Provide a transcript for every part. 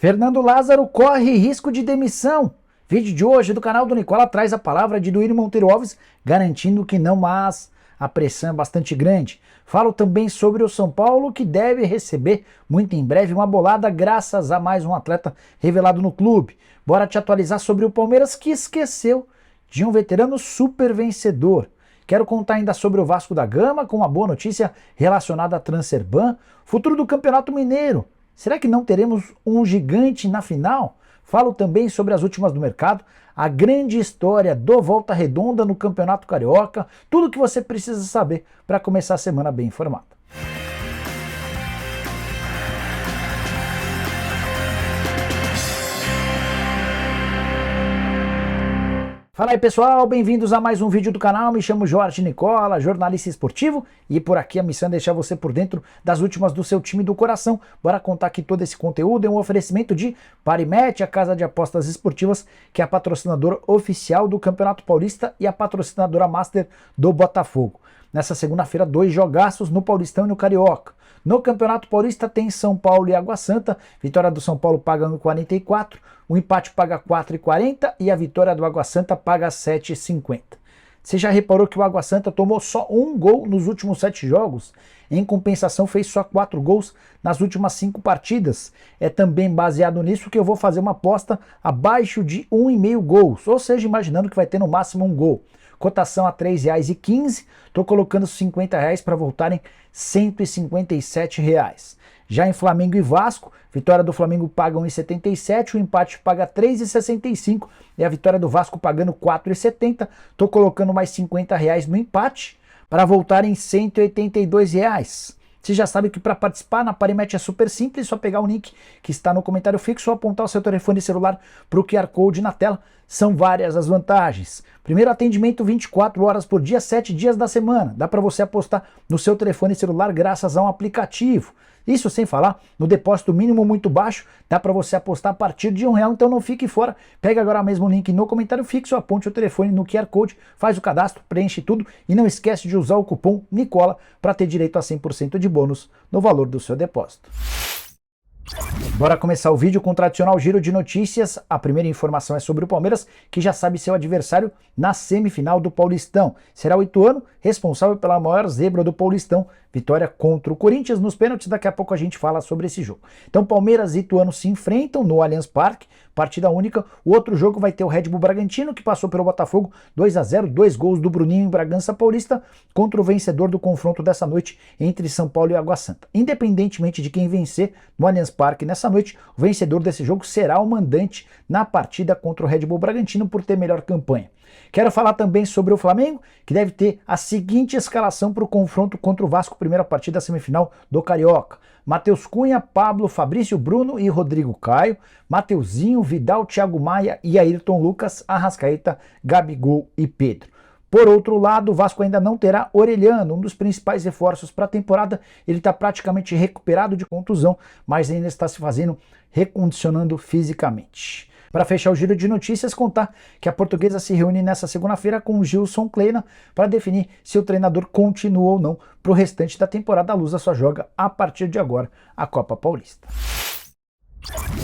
Fernando Lázaro corre risco de demissão. Vídeo de hoje do canal do Nicola traz a palavra de Duílio Monteiro Alves, garantindo que não, mas a pressão é bastante grande. Falo também sobre o São Paulo, que deve receber muito em breve uma bolada graças a mais um atleta revelado no clube. Bora te atualizar sobre o Palmeiras, que esqueceu de um veterano super vencedor. Quero contar ainda sobre o Vasco da Gama, com uma boa notícia relacionada a Transferban, futuro do Campeonato Mineiro. Será que não teremos um gigante na final? Falo também sobre as últimas do mercado, a grande história do Volta Redonda no Campeonato Carioca, tudo o que você precisa saber para começar a semana bem informado. Fala aí pessoal, bem-vindos a mais um vídeo do canal. Me chamo Jorge Nicola, jornalista esportivo, e por aqui a missão é deixar você por dentro das últimas do seu time do coração. Bora contar que todo esse conteúdo é um oferecimento de Parimet, a casa de apostas esportivas, que é a patrocinadora oficial do Campeonato Paulista e a patrocinadora master do Botafogo. Nessa segunda-feira, 2 jogaços no Paulistão e no Carioca. No Campeonato Paulista tem São Paulo e Água Santa. Vitória do São Paulo paga 1,44, o empate paga 4,40 e a vitória do Água Santa paga 7,50. Você já reparou que o Água Santa tomou só um gol nos últimos 7 jogos? Em compensação, fez só 4 gols nas últimas 5 partidas. É também baseado nisso que eu vou fazer uma aposta abaixo de 1,5 gols, ou seja, imaginando que vai ter no máximo um gol. Cotação a R$ 3,15, estou colocando R$ 50 para voltarem R$ 157. Já em Flamengo e Vasco, vitória do Flamengo paga 1,77, o empate paga 3,65 e a vitória do Vasco pagando 4,70. Estou colocando mais R$ 50 no empate para voltarem R$ 182. Você já sabe que para participar na Parimet é super simples, só pegar o link que está no comentário fixo ou apontar o seu telefone celular para o QR Code na tela. São várias as vantagens. Primeiro, atendimento 24 horas por dia, 7 dias da semana. Dá para você apostar no seu telefone celular graças a um aplicativo. Isso sem falar no depósito mínimo muito baixo, dá para você apostar a partir de R$1, então não fique fora. Pega agora mesmo o link no comentário fixo, aponte o telefone no QR Code, faz o cadastro, preenche tudo e não esquece de usar o cupom Nicola para ter direito a 100% de bônus no valor do seu depósito. Bora começar o vídeo com o tradicional giro de notícias. A primeira informação é sobre o Palmeiras, que já sabe seu adversário na semifinal do Paulistão. Será o Ituano, responsável pela maior zebra do Paulistão, vitória contra o Corinthians nos pênaltis. Daqui a pouco a gente fala sobre esse jogo. Então Palmeiras e Ituano se enfrentam no Allianz Parque, partida única. O outro jogo vai ter o Red Bull Bragantino, que passou pelo Botafogo 2-0, 2 gols do Bruninho em Bragança Paulista, contra o vencedor do confronto dessa noite entre São Paulo e Água Santa. Independentemente de quem vencer no Allianz Parque nessa noite, o vencedor desse jogo será o mandante na partida contra o Red Bull Bragantino por ter melhor campanha. Quero falar também sobre o Flamengo, que deve ter a seguinte escalação para o confronto contra o Vasco, primeira partida semifinal do Carioca. Matheus Cunha, Pablo, Fabrício, Bruno e Rodrigo Caio, Mateuzinho, Vidal, Thiago Maia e Ayrton Lucas, Arrascaeta, Gabigol e Pedro. Por outro lado, o Vasco ainda não terá Orelhano, um dos principais reforços para a temporada. Ele está praticamente recuperado de contusão, mas ainda está se fazendo recondicionando fisicamente. Para fechar o giro de notícias, contar que a Portuguesa se reúne nessa segunda-feira com o Gilson Kleina para definir se o treinador continua ou não para o restante da temporada. A Lusa só joga a partir de agora a Copa Paulista.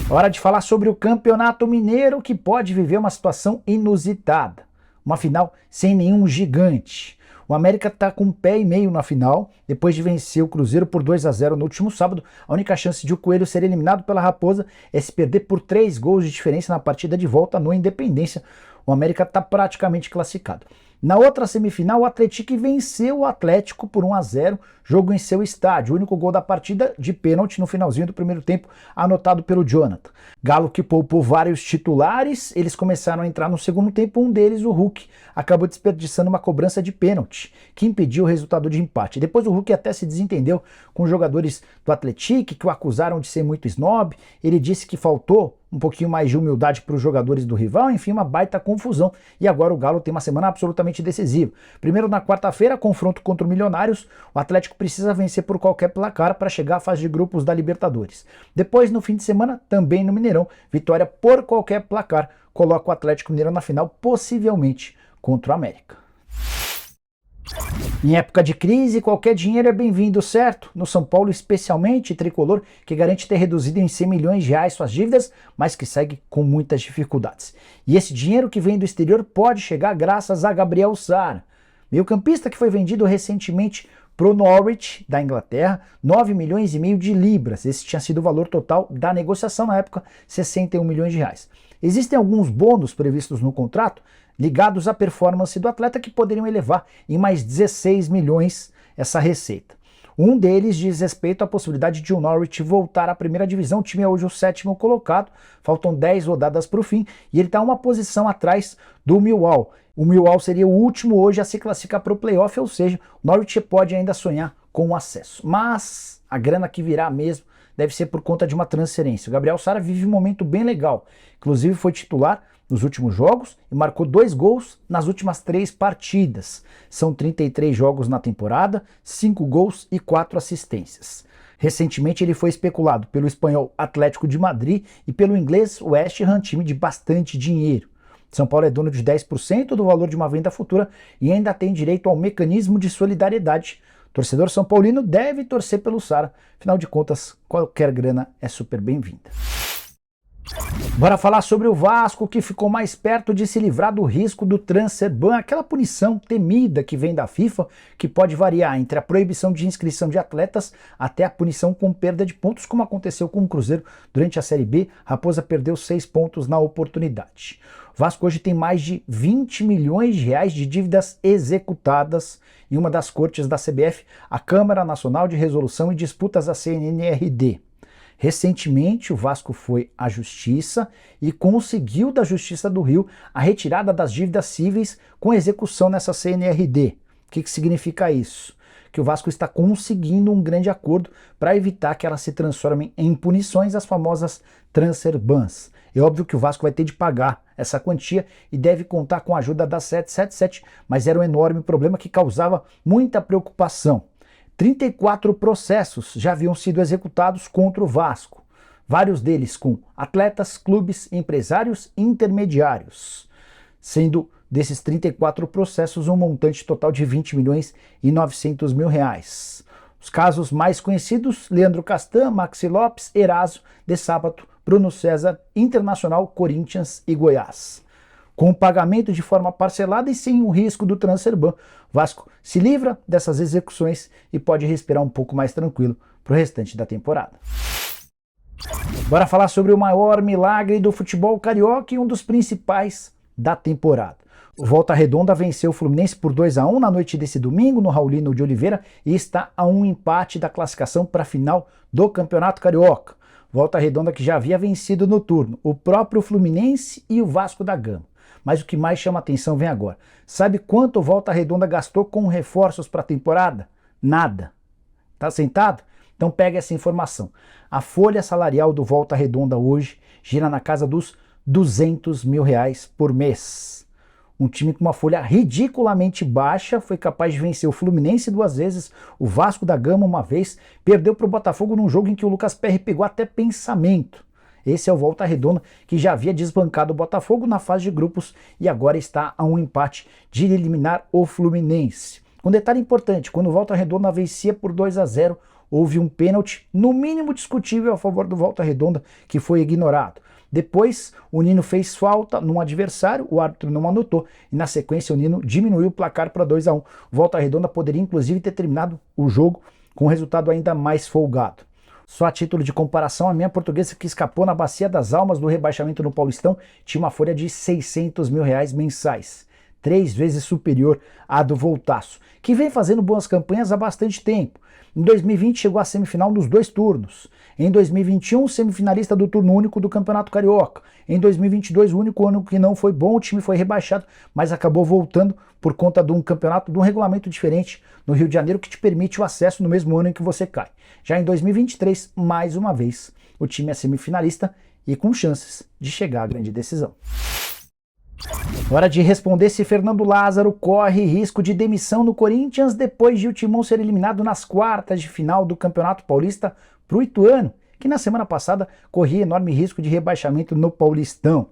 Hora de falar sobre o Campeonato Mineiro, que pode viver uma situação inusitada. Uma final sem nenhum gigante. O América está com 1,5 pé na final, depois de vencer o Cruzeiro por 2-0 no último sábado. A única chance de o Coelho ser eliminado pela Raposa é se perder por 3 gols de diferença na partida de volta no Independência. O América está praticamente classificado. Na outra semifinal, o Atlético venceu o Atlético por 1-0, jogo em seu estádio. O único gol da partida de pênalti no finalzinho do primeiro tempo, anotado pelo Jonathan. Galo que poupou vários titulares, eles começaram a entrar no segundo tempo, um deles, o Hulk, acabou desperdiçando uma cobrança de pênalti, que impediu o resultado de empate. Depois o Hulk até se desentendeu com os jogadores do Atlético, que o acusaram de ser muito snob. Ele disse que faltou um pouquinho mais de humildade para os jogadores do rival, enfim, uma baita confusão. E agora o Galo tem uma semana absolutamente decisiva. Primeiro, na quarta-feira, confronto contra o Milionários. O Atlético precisa vencer por qualquer placar para chegar à fase de grupos da Libertadores. Depois, no fim de semana, também no Mineirão, vitória por qualquer placar coloca o Atlético Mineiro na final, possivelmente contra o América. Em época de crise, qualquer dinheiro é bem-vindo, certo? No São Paulo, especialmente, tricolor, que garante ter reduzido em 100 milhões de reais suas dívidas, mas que segue com muitas dificuldades. E esse dinheiro que vem do exterior pode chegar graças a Gabriel Sara, meio-campista que foi vendido recentemente pro Norwich, da Inglaterra, 9 milhões e meio de libras. Esse tinha sido o valor total da negociação na época, 61 milhões de reais. Existem alguns bônus previstos no contrato ligados à performance do atleta que poderiam elevar em mais 16 milhões essa receita. Um deles diz respeito à possibilidade de o Norwich voltar à primeira divisão. O time é hoje o 7º colocado, faltam 10 rodadas para o fim e ele está uma posição atrás do Millwall. O Millwall seria o último hoje a se classificar para o playoff, ou seja, o Norwich pode ainda sonhar com o acesso. Mas a grana que virá mesmo deve ser por conta de uma transferência. O Gabriel Sara vive um momento bem legal, inclusive foi titular nos últimos jogos e marcou 2 gols nas últimas 3 partidas. São 33 jogos na temporada, 5 gols e 4 assistências. Recentemente ele foi especulado pelo espanhol Atlético de Madrid e pelo inglês West Ham, time de bastante dinheiro. São Paulo é dono de 10% do valor de uma venda futura e ainda tem direito ao mecanismo de solidariedade. O torcedor são paulino deve torcer pelo Sara, afinal de contas, qualquer grana é super bem-vinda. Bora falar sobre o Vasco, que ficou mais perto de se livrar do risco do transfer ban, aquela punição temida que vem da FIFA, que pode variar entre a proibição de inscrição de atletas até a punição com perda de pontos, como aconteceu com o Cruzeiro durante a Série B. Raposa perdeu 6 pontos na oportunidade. O Vasco hoje tem mais de 20 milhões de reais de dívidas executadas em uma das cortes da CBF, a Câmara Nacional de Resolução e Disputas, a CNRD. Recentemente, o Vasco foi à Justiça e conseguiu da Justiça do Rio a retirada das dívidas cíveis com execução nessa CNRD. O que significa isso? Que o Vasco está conseguindo um grande acordo para evitar que elas se transformem em punições, as famosas transfer bans. É óbvio que o Vasco vai ter de pagar essa quantia e deve contar com a ajuda da 777, mas era um enorme problema que causava muita preocupação. 34 processos já haviam sido executados contra o Vasco, vários deles com atletas, clubes, empresários e intermediários, sendo desses 34 processos um montante total de 20 milhões e 900 mil reais. Os casos mais conhecidos: Leandro Castan, Maxi Lopes, Eraso, De Sábato, Bruno César, Internacional, Corinthians e Goiás. Com o pagamento de forma parcelada e sem o risco do transfer ban, Vasco se livra dessas execuções e pode respirar um pouco mais tranquilo para o restante da temporada. Bora falar sobre o maior milagre do futebol carioca e um dos principais da temporada. O Volta Redonda venceu o Fluminense por 2-1 na noite desse domingo no Raulino de Oliveira e está a um empate da classificação para a final do Campeonato Carioca. Volta Redonda que já havia vencido no turno o próprio Fluminense e o Vasco da Gama. Mas o que mais chama atenção vem agora. Sabe quanto o Volta Redonda gastou com reforços para a temporada? Nada. Tá sentado? Então pega essa informação. A folha salarial do Volta Redonda hoje gira na casa dos 200 mil reais por mês. Um time com uma folha ridiculamente baixa foi capaz de vencer o Fluminense 2 vezes, o Vasco da Gama uma vez, perdeu para o Botafogo num jogo em que o Lucas Perry pegou até pensamento. Esse é o Volta Redonda, que já havia desbancado o Botafogo na fase de grupos e agora está a um empate de eliminar o Fluminense. Um detalhe importante: quando o Volta Redonda vencia por 2-0, houve um pênalti, no mínimo discutível, a favor do Volta Redonda, que foi ignorado. Depois, o Nino fez falta num adversário, o árbitro não anotou, e na sequência o Nino diminuiu o placar para 2-1. O Volta Redonda poderia inclusive ter terminado o jogo com um resultado ainda mais folgado. Só a título de comparação, a minha Portuguesa, que escapou na Bacia das Almas do rebaixamento no Paulistão, tinha uma folha de 600 mil reais mensais, 3 vezes superior à do Voltaço, que vem fazendo boas campanhas há bastante tempo. Em 2020 chegou à semifinal nos 2 turnos. Em 2021, semifinalista do turno único do Campeonato Carioca. Em 2022, o único ano que não foi bom, o time foi rebaixado, mas acabou voltando por conta de um campeonato, de um regulamento diferente no Rio de Janeiro que te permite o acesso no mesmo ano em que você cai. Já em 2023, mais uma vez, o time é semifinalista e com chances de chegar à grande decisão. Hora de responder se Fernando Lázaro corre risco de demissão no Corinthians depois de o Timão ser eliminado nas quartas de final do Campeonato Paulista para o Ituano, que na semana passada corria enorme risco de rebaixamento no Paulistão.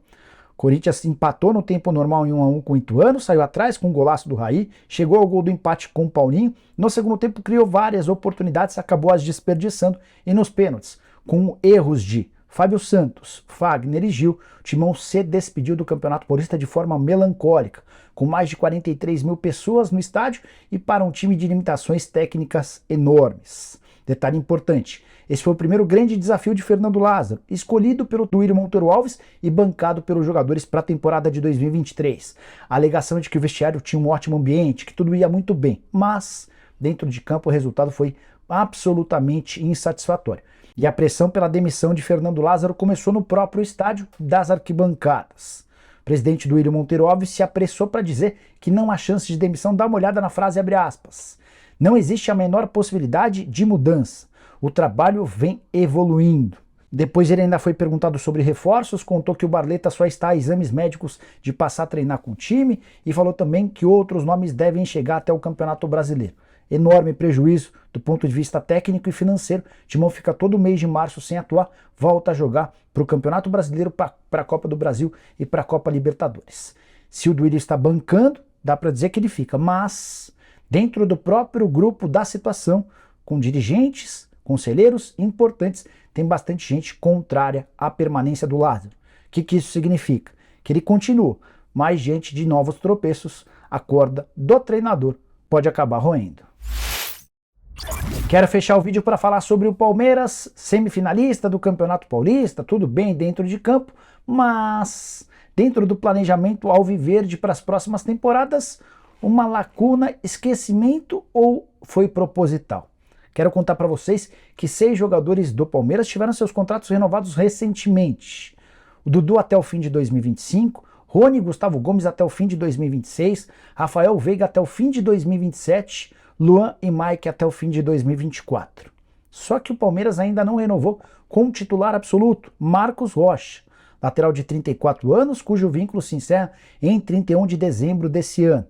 Corinthians empatou no tempo normal em 1-1 com o Ituano, saiu atrás com um golaço do Raí, chegou ao gol do empate com o Paulinho. No segundo tempo criou várias oportunidades, acabou as desperdiçando. E nos pênaltis, com erros de Fábio Santos, Fagner e Gil, o Timão se despediu do Campeonato Paulista de forma melancólica, com mais de 43 mil pessoas no estádio e para um time de limitações técnicas enormes. Detalhe importante, esse foi o primeiro grande desafio de Fernando Lázaro, escolhido pelo Duílio Monteiro Alves e bancado pelos jogadores para a temporada de 2023. A alegação de que o vestiário tinha um ótimo ambiente, que tudo ia muito bem, mas dentro de campo o resultado foi absolutamente insatisfatório. E a pressão pela demissão de Fernando Lázaro começou no próprio estádio das arquibancadas. O presidente Duílio Monteiro Alves se apressou para dizer que não há chance de demissão. Dá uma olhada na frase, abre aspas. Não existe a menor possibilidade de mudança. O trabalho vem evoluindo. Depois ele ainda foi perguntado sobre reforços, contou que o Barleta só está a exames médicos de passar a treinar com o time e falou também que outros nomes devem chegar até o Campeonato Brasileiro. Enorme prejuízo do ponto de vista técnico e financeiro. Timão fica todo mês de março sem atuar, volta a jogar para o Campeonato Brasileiro, para a Copa do Brasil e para a Copa Libertadores. Se o Duílio está bancando, dá para dizer que ele fica, mas dentro do próprio grupo da situação, com dirigentes, conselheiros importantes, tem bastante gente contrária à permanência do Lázaro. O que isso significa? Que ele continua, mas diante de novos tropeços, a corda do treinador pode acabar roendo. Quero fechar o vídeo para falar sobre o Palmeiras, semifinalista do Campeonato Paulista, tudo bem dentro de campo, mas dentro do planejamento alviverde para as próximas temporadas, uma lacuna, esquecimento ou foi proposital? Quero contar para vocês que 6 jogadores do Palmeiras tiveram seus contratos renovados recentemente. O Dudu até o fim de 2025, Rony e Gustavo Gomes até o fim de 2026, Rafael Veiga até o fim de 2027, Luan e Mike até o fim de 2024. Só que o Palmeiras ainda não renovou com o titular absoluto, Marcos Rocha, lateral de 34 anos, cujo vínculo se encerra em 31 de dezembro desse ano.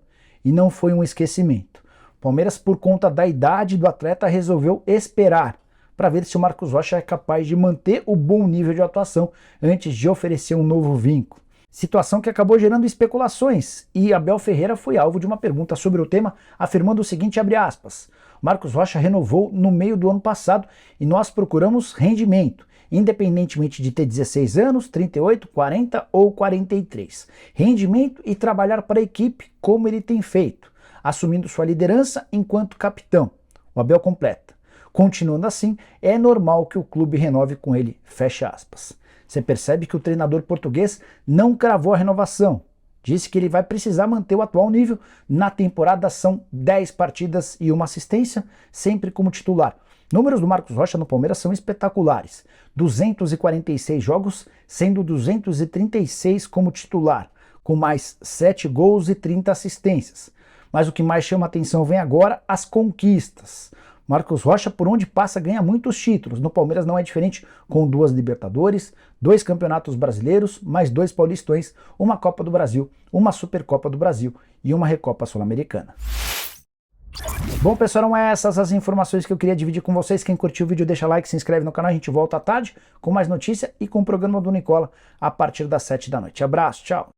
E não foi um esquecimento. O Palmeiras, por conta da idade do atleta, resolveu esperar para ver se o Marcos Rocha é capaz de manter o bom nível de atuação antes de oferecer um novo vínculo. Situação que acabou gerando especulações, e Abel Ferreira foi alvo de uma pergunta sobre o tema, afirmando o seguinte, abre aspas, Marcos Rocha renovou no meio do ano passado e nós procuramos rendimento, independentemente de ter 16 anos, 38, 40 ou 43. Rendimento e trabalhar para a equipe como ele tem feito, assumindo sua liderança enquanto capitão. O Abel completa. Continuando assim, é normal que o clube renove com ele, fecha aspas. Você percebe que o treinador português não cravou a renovação. Disse que ele vai precisar manter o atual nível. Na temporada são 10 partidas e uma assistência, sempre como titular. Números do Marcos Rocha no Palmeiras são espetaculares. 246 jogos, sendo 236 como titular, com mais 7 gols e 30 assistências. Mas o que mais chama a atenção vem agora, as conquistas. Marcos Rocha, por onde passa, ganha muitos títulos. No Palmeiras não é diferente, com 2 Libertadores, 2 Campeonatos Brasileiros, mais 2 Paulistões, uma Copa do Brasil, uma Supercopa do Brasil e uma Recopa Sul-Americana. Bom, pessoal, eram essas as informações que eu queria dividir com vocês. Quem curtiu o vídeo, deixa like, se inscreve no canal. A gente volta à tarde com mais notícia e com o programa do Nicola a partir das 7 da noite. Abraço, tchau!